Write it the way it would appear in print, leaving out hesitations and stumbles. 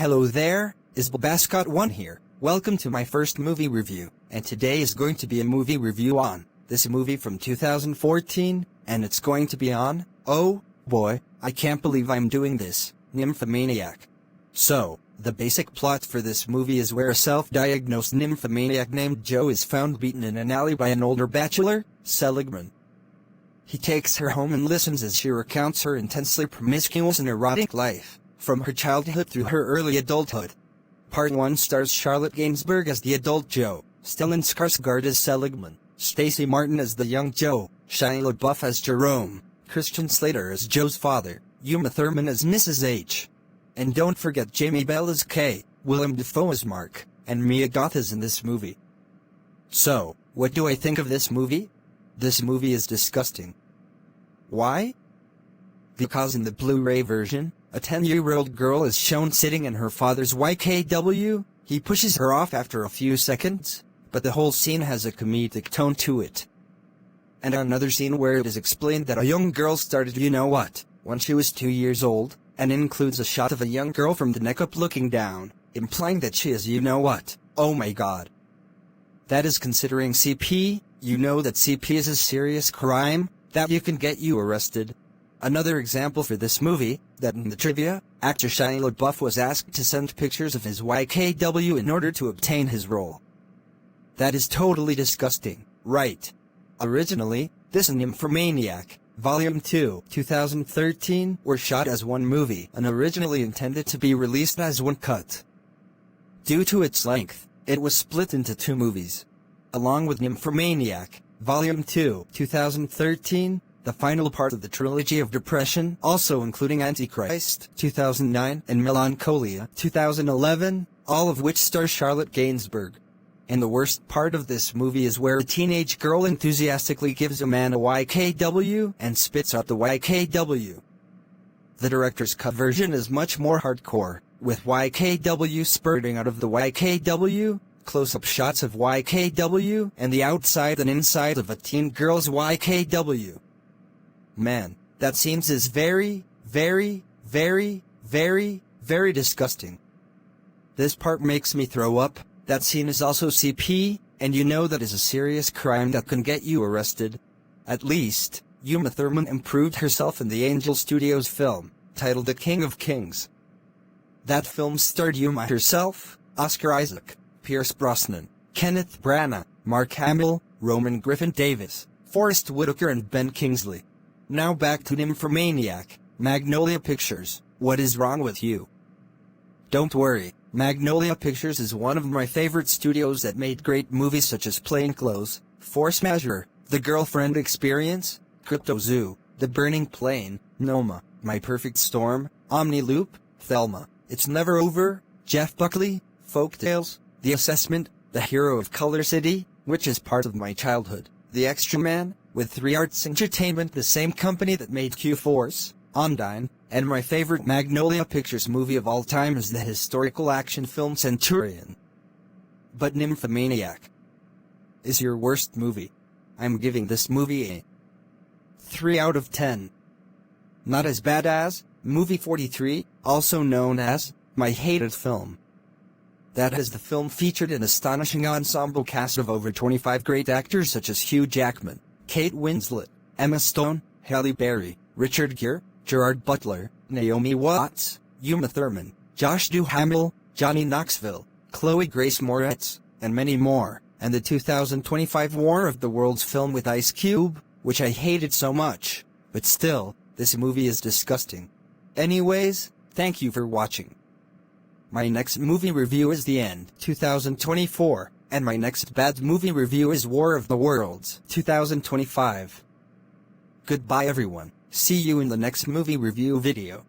Hello there, Isbabascot1 here. Welcome to my first movie review, and today is going to be a movie review on this movie from 2014, and it's going to be on, oh boy, I can't believe I'm doing this, Nymphomaniac. So, the basic plot for this movie is where a self-diagnosed nymphomaniac named Joe is found beaten in an alley by an older bachelor, Seligman. He takes her home and listens as she recounts her intensely promiscuous and erotic life, from her childhood through her early adulthood. Part 1 stars Charlotte Gainsbourg as the adult Joe, Stellan Skarsgård as Seligman, Stacey Martin as the young Joe, Shia LaBeouf as Jerome, Christian Slater as Joe's father, Uma Thurman as Mrs. H. And don't forget Jamie Bell as Kay, Willem Dafoe as Mark, and Mia Goth is in this movie. So, what do I think of this movie? This movie is disgusting. Why? Because in the Blu-ray version, a 10-year-old girl is shown sitting in her father's YKW. He pushes her off after a few seconds, but the whole scene has a comedic tone to it. And another scene where it is explained that a young girl started you-know-what, when she was 2 years old, and includes a shot of a young girl from the neck up looking down, implying that she is you-know-what. Oh my god. That is considering CP, you know that CP is a serious crime, that you can get you arrested. Another example for this movie, that in the trivia, actor Shia LaBeouf was asked to send pictures of his YKW in order to obtain his role. That is totally disgusting, right? Originally, this and Nymphomaniac, Volume 2, 2013, were shot as one movie and originally intended to be released as one cut. Due to its length, it was split into two movies. Along with Nymphomaniac, Volume 2, 2013, the final part of the trilogy of Depression, also including Antichrist, 2009, and Melancholia, 2011, all of which star Charlotte Gainsbourg. And the worst part of this movie is where a teenage girl enthusiastically gives a man a YKW and spits out the YKW. The director's cut version is much more hardcore, with YKW spurting out of the YKW, close-up shots of YKW, and the outside and inside of a teen girl's YKW. Man, that seems is very, very, very, very, very disgusting. This part makes me throw up. That scene is also CP, and you know that is a serious crime that can get you arrested. At least, Uma Thurman improved herself in the Angel Studios film, titled The King of Kings. That film starred Uma herself, Oscar Isaac, Pierce Brosnan, Kenneth Branagh, Mark Hamill, Roman Griffin Davis, Forrest Whitaker and Ben Kingsley. Now back to Nymphomaniac, Magnolia Pictures, what is wrong with you? Don't worry, Magnolia Pictures is one of my favorite studios that made great movies such as Plainclothes, Force Majeure, The Girlfriend Experience, Crypto Zoo, The Burning Plane, Noma, My Perfect Storm, Omni-Loop, Thelma, It's Never Over, Jeff Buckley, Folktales, The Assessment, The Hero of Color City, which is part of my childhood, The Extra Man, with 3 Arts Entertainment, the same company that made Q-Force, Ondine, and my favorite Magnolia Pictures movie of all time is the historical action film Centurion. But Nymphomaniac is your worst movie. I'm giving this movie a 3 out of 10. Not as bad as Movie 43, also known as My Hated Film. That is the film featured an astonishing ensemble cast of over 25 great actors such as Hugh Jackman, Kate Winslet, Emma Stone, Halle Berry, Richard Gere, Gerard Butler, Naomi Watts, Uma Thurman, Josh Duhamel, Johnny Knoxville, Chloe Grace Moretz, and many more, and the 2025 War of the Worlds film with Ice Cube, which I hated so much, but still, this movie is disgusting. Anyways, thank you for watching. My next movie review is The End, 2024, and my next bad movie review is War of the Worlds, 2025. Goodbye everyone. See you in the next movie review video.